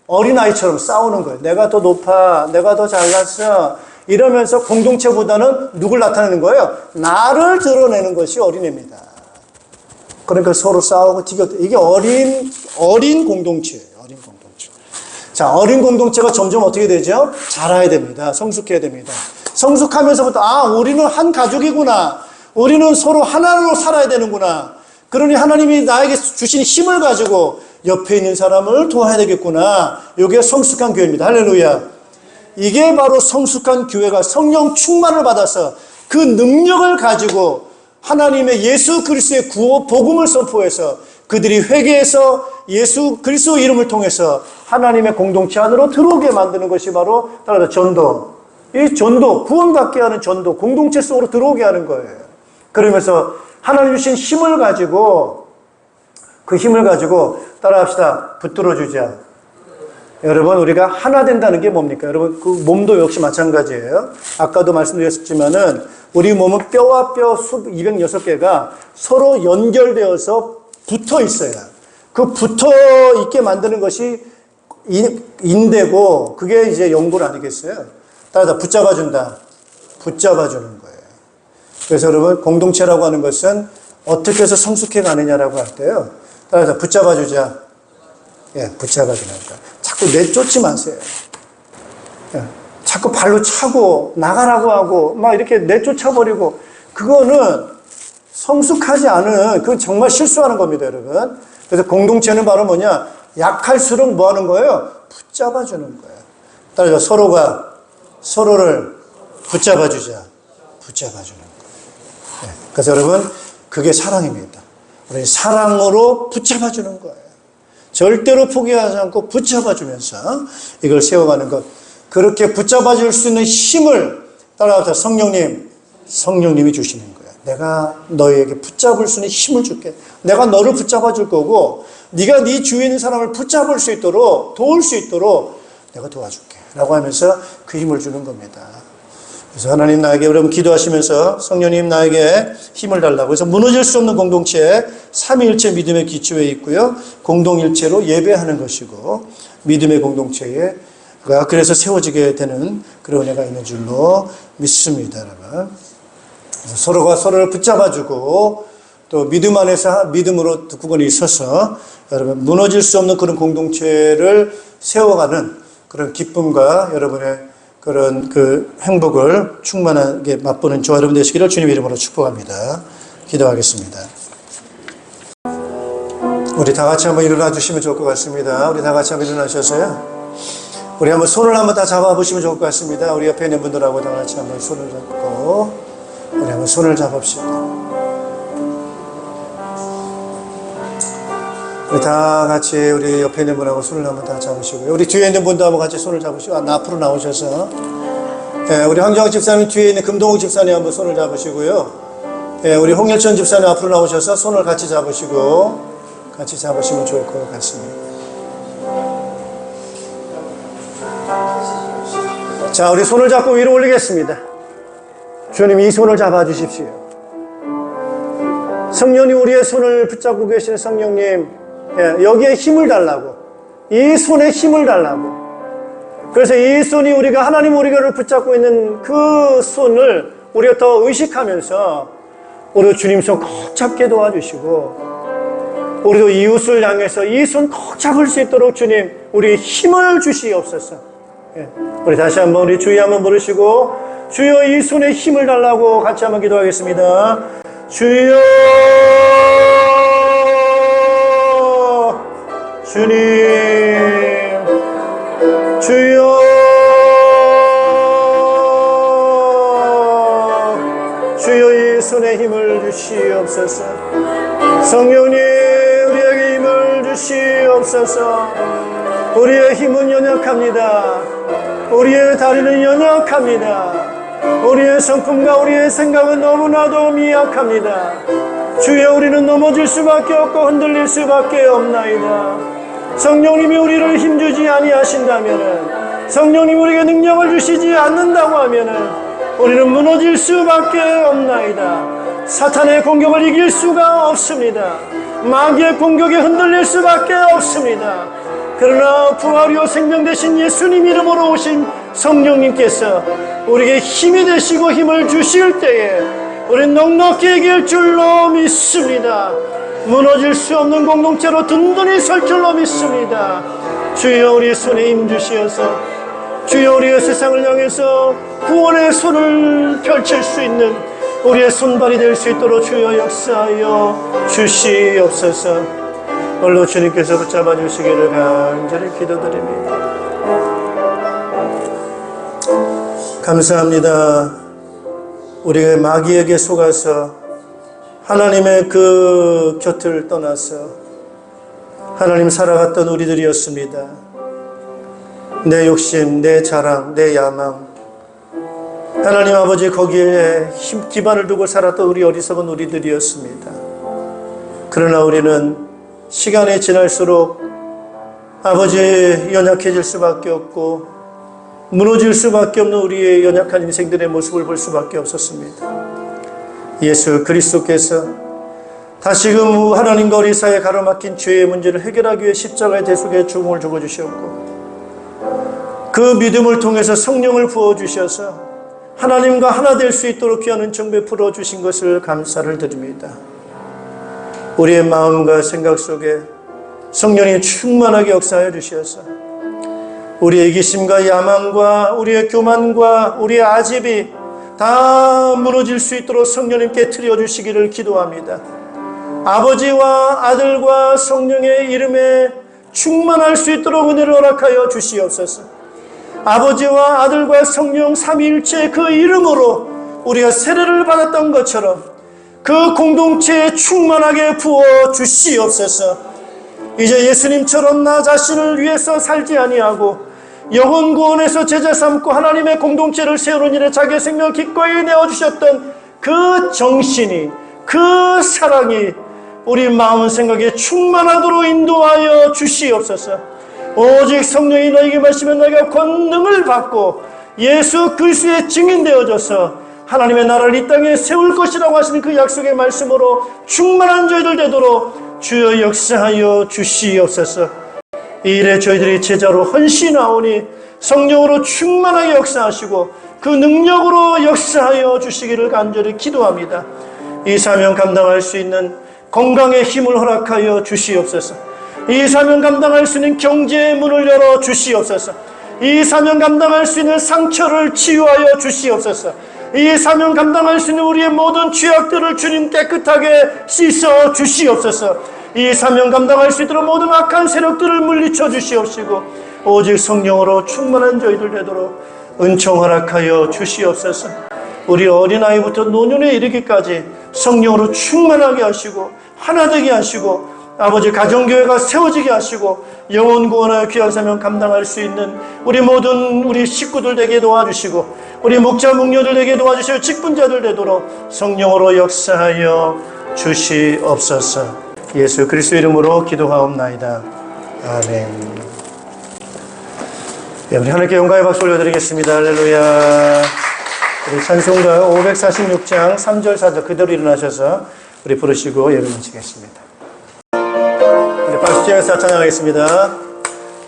Speaker 2: 어린아이처럼 싸우는 거예요. 내가 더 높아, 내가 더 잘났어, 이러면서 공동체보다는 누굴 나타내는 거예요? 나를 드러내는 것이 어린애입니다. 그러니까 서로 싸우고 이게 어린 공동체예요. 어린 공동체. 자, 어린 공동체가 점점 어떻게 되죠? 자라야 됩니다. 성숙해야 됩니다. 성숙하면서부터 우리는 한 가족이구나. 우리는 서로 하나로 살아야 되는구나. 그러니 하나님이 나에게 주신 힘을 가지고 옆에 있는 사람을 도와야 되겠구나. 이게 성숙한 교회입니다. 할렐루야. 이게 바로 성숙한 교회가 성령 충만을 받아서 그 능력을 가지고 하나님의 예수 그리스도의 구호 복음을 선포해서 그들이 회개해서 예수 그리스도 이름을 통해서 하나님의 공동체 안으로 들어오게 만드는 것이 바로 따라서 전도. 이 전도, 구원받게 하는 전도, 공동체 속으로 들어오게 하는 거예요. 그러면서 하나님 주신 힘을 가지고, 그 힘을 가지고 따라합시다. 붙들어 주자. 여러분, 우리가 하나 된다는 게 뭡니까? 여러분, 그 몸도 역시 마찬가지예요. 아까도 말씀드렸지만은 우리 몸은 뼈와 뼈 206개가 서로 연결되어서 붙어 있어요. 그 붙어 있게 만드는 것이 인대고, 그게 이제 연골 아니겠어요? 따라서 붙잡아 준다. 붙잡아 주는 거예요. 그래서 여러분, 공동체라고 하는 것은 어떻게 해서 성숙해 가느냐라고 할 때요. 따라서 붙잡아 주자. 예, 붙잡아 주는 거예요. 자꾸 내쫓지 마세요. 예, 자꾸 발로 차고 나가라고 하고 막 이렇게 내쫓아버리고, 그거는 성숙하지 않은, 그건 정말 실수하는 겁니다, 여러분. 그래서 공동체는 바로 뭐냐? 약할수록 뭐 하는 거예요? 붙잡아 주는 거예요. 따라서 서로가 서로를 붙잡아 주자. 붙잡아 주는 거예요. 네. 그래서 여러분, 그게 사랑입니다. 우리 사랑으로 붙잡아 주는 거예요. 절대로 포기하지 않고 붙잡아 주면서 이걸 세워가는 것. 그렇게 붙잡아 줄 수 있는 힘을 따라서 성령님이 주시는 거예요. 내가 너희에게 붙잡을 수 있는 힘을 줄게. 내가 너를 붙잡아 줄 거고, 네가 네 주위에 있는 사람을 붙잡을 수 있도록, 도울 수 있도록 내가 도와줄게 라고 하면서 그 힘을 주는 겁니다. 그래서 하나님 나에게, 여러분 기도하시면서 성령님 나에게 힘을 달라고 해서 무너질 수 없는 공동체, 삼위일체 믿음의 기초에 있고요, 공동일체로 예배하는 것이고, 믿음의 공동체에 그래서 세워지게 되는 그런 은혜가 있는 줄로 믿습니다. 여러분, 서로가 서로를 붙잡아주고 또 믿음 안에서 믿음으로 굳건히 있어서 여러분 무너질 수 없는 그런 공동체를 세워가는 그런 기쁨과 여러분의 그런 그 행복을 충만하게 맛보는 저와 여러분 되시기를 주님 이름으로 축복합니다. 기도하겠습니다. 우리 다 같이 한번 일어나 주시면 좋을 것 같습니다. 우리 다 같이 한번 일어나셔서요. 우리 한번 손을 한번 다 잡아보시면 좋을 것 같습니다. 우리 옆에 있는 분들하고 다 같이 한번 손을 잡고 우리 한번 손을 잡읍시다. 우리 다 같이 우리 옆에 있는 분하고 손을 한번 다 잡으시고요. 우리 뒤에 있는 분도 한번 같이 손을 잡으시고 앞으로 나오셔서 우리 황정학 집사님 뒤에 있는 금동욱 집사님 한번 손을 잡으시고요. 우리 홍일천 집사님 앞으로 나오셔서 손을 같이 잡으시고 같이 잡으시면 좋을 것 같습니다. 자, 우리 손을 잡고 위로 올리겠습니다. 주님 이 손을 잡아 주십시오. 성령님 우리의 손을 붙잡고 계시는 성령님, 여기에 힘을 달라고, 이 손에 힘을 달라고. 그래서 이 손이 우리가 하나님 우리를 붙잡고 있는 그 손을 우리가 더 의식하면서 우리 주님 손 꼭 잡게 도와주시고, 우리도 이웃을 향해서 이 손 꼭 잡을 수 있도록 주님 우리 힘을 주시옵소서. 우리 다시 한번 우리 주여 한번 부르시고, 주여 이 손에 힘을 달라고 같이 한번 기도하겠습니다. 주여, 주님, 주여, 주여 이 손에 힘을 주시옵소서. 성령님 우리에게 힘을 주시옵소서. 우리의 힘은 연약합니다. 우리의 다리는 연약합니다. 우리의 성품과 우리의 생각은 너무나도 미약합니다. 주여 우리는 넘어질 수밖에 없고 흔들릴 수밖에 없나이다. 성령님이 우리를 힘주지 아니하신다면, 성령님이 우리에게 능력을 주시지 않는다고 하면 우리는 무너질 수밖에 없나이다. 사탄의 공격을 이길 수가 없습니다. 마귀의 공격에 흔들릴 수밖에 없습니다. 그러나 부활이요 생명 되신 예수님 이름으로 오신 성령님께서 우리에게 힘이 되시고 힘을 주실 때에 우리는 넉넉히 이길 줄로 믿습니다. 무너질 수 없는 공동체로 든든히 설 줄로 믿습니다. 주여 우리의 손에 힘 주시어서, 주여 우리의 세상을 향해서 구원의 손을 펼칠 수 있는 우리의 손발이 될 수 있도록 주여 역사하여 주시옵소서. 오늘도 주님께서 붙잡아 주시기를 간절히 기도드립니다. 감사합니다. 우리가 마귀에게 속아서 하나님의 그 곁을 떠나서 하나님 살아갔던 우리들이었습니다. 내 욕심, 내 자랑, 내 야망, 하나님 아버지 거기에 기반을 두고 살았던 우리 어리석은 우리들이었습니다. 그러나 우리는 시간이 지날수록 아버지 연약해질 수밖에 없고 무너질 수밖에 없는 우리의 연약한 인생들의 모습을 볼 수밖에 없었습니다. 예수 그리스도께서 다시금 하나님과 우리 사이에 가로막힌 죄의 문제를 해결하기 위해 십자가의 대속의 죽음을 죽어주셨고, 그 믿음을 통해서 성령을 부어주셔서 하나님과 하나 될 수 있도록 귀한 은총 베풀어 주신 것을 감사를 드립니다. 우리의 마음과 생각 속에 성령이 충만하게 역사하여 주셔서 우리의 이기심과 야망과 우리의 교만과 우리의 아집이 다 무너질 수 있도록 성령님께 트려 주시기를 기도합니다. 아버지와 아들과 성령의 이름에 충만할 수 있도록 은혜를 허락하여 주시옵소서. 아버지와 아들과 성령 삼위일체 그 이름으로 우리가 세례를 받았던 것처럼 그 공동체에 충만하게 부어 주시옵소서. 이제 예수님처럼 나 자신을 위해서 살지 아니하고 영혼 구원에서 제자 삼고 하나님의 공동체를 세우는 일에 자기의 생명을 기꺼이 내어주셨던 그 정신이, 그 사랑이 우리 마음 생각에 충만하도록 인도하여 주시옵소서. 오직 성령이 너에게 말씀하시면 너희가 권능을 받고 예수 그리스도의 증인 되어져서 하나님의 나라를 이 땅에 세울 것이라고 하시는 그 약속의 말씀으로 충만한 저희들 되도록 주여 역사하여 주시옵소서. 이 일에 저희들이 제자로 헌신하오니 성령으로 충만하게 역사하시고 그 능력으로 역사하여 주시기를 간절히 기도합니다. 이 사명 감당할 수 있는 건강의 힘을 허락하여 주시옵소서. 이 사명 감당할 수 있는 경제의 문을 열어 주시옵소서. 이 사명 감당할 수 있는 상처를 치유하여 주시옵소서. 이 사명 감당할 수 있는 우리의 모든 죄악들을 주님 깨끗하게 씻어 주시옵소서. 이 사명 감당할 수 있도록 모든 악한 세력들을 물리쳐 주시옵시고 오직 성령으로 충만한 저희들 되도록 은총 허락하여 주시옵소서. 우리 어린아이부터 노년에 이르기까지 성령으로 충만하게 하시고 하나 되게 하시고 아버지 가정교회가 세워지게 하시고 영혼 구원하여 귀한 사명 감당할 수 있는 우리 모든 우리 식구들 되게 도와주시고 우리 목자 목녀들 되게 도와주시고 직분자들 되도록 성령으로 역사하여 주시옵소서. 예수 그리스도 이름으로 기도하옵나이다. 아멘. 네, 우리 하나님께 영광의 박수 올려드리겠습니다. 할렐루야. 우리 찬송가 546장 3절 4절 그대로 일어나셔서 우리 부르시고 예배 마치겠습니다. 우리 박수치면서 찬양하겠습니다.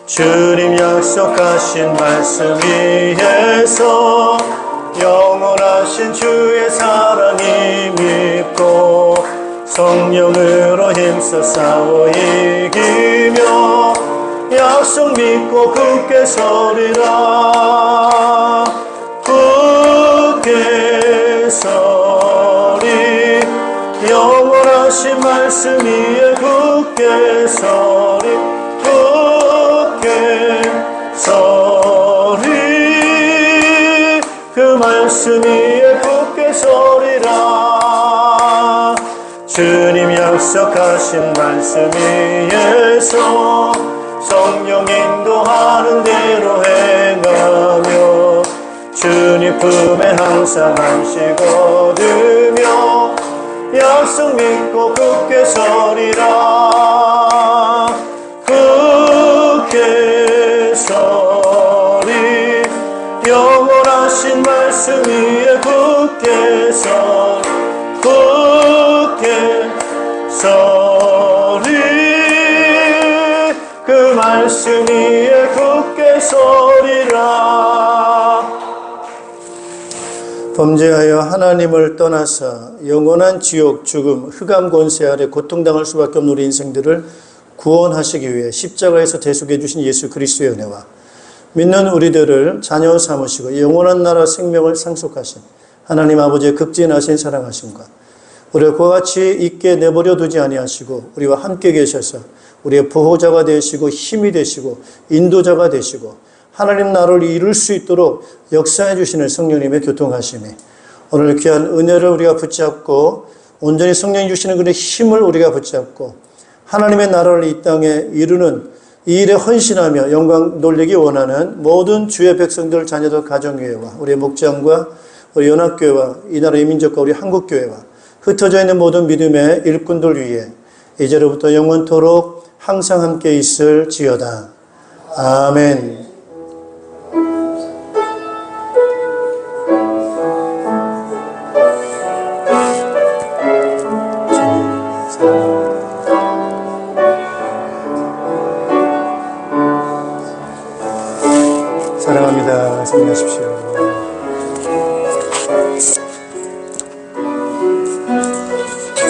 Speaker 2: 주님 약속하신 말씀 위에서 영원하신 주의 사랑이 믿고 성령으로 힘써 싸워 이기며 약속 믿고 굳게 서리라. 굳게 서리 영원하신 말씀 위에 굳게 서리 굳게 서리 그 말씀 위에 굳게 서리라. 주님 약속하신 말씀 위에서 성령 인도하는 대로 행하며 주님 품에 항상 안식 얻으며 약속 믿고 굳게 서리라. 굳게 서리 영원하신 말씀 위에 굳게 서리 굳게 서리 그 말씀 위에 굳게 서리라. 범죄하여 하나님을 떠나서 영원한 지옥, 죽음, 흑암 권세 아래 고통당할 수밖에 없는 우리 인생들을 구원하시기 위해 십자가에서 대속해 주신 예수 그리스도의 은혜와 믿는 우리들을 자녀 삼으시고 영원한 나라 생명을 상속하신 하나님 아버지의 극진하신 사랑하심과 우리가 그와 같이 있게 내버려 두지 아니하시고 우리와 함께 계셔서 우리의 보호자가 되시고 힘이 되시고 인도자가 되시고 하나님 나라를 이룰 수 있도록 역사해 주시는 성령님의 교통하심이 오늘 귀한 은혜를 우리가 붙잡고 온전히 성령이 주시는 그의 힘을 우리가 붙잡고 하나님의 나라를 이 땅에 이루는 이 일에 헌신하며 영광 돌리기 원하는 모든 주의 백성들, 자녀들, 가정교회와 우리의 목장과 우리 연합교회와 이 나라의 민족과 우리 한국교회와 흩어져 있는 모든 믿음의 일꾼들 위해 이제로부터 영원토록 항상 함께 있을지어다. 아멘. 사랑합니다. 승리하십시오.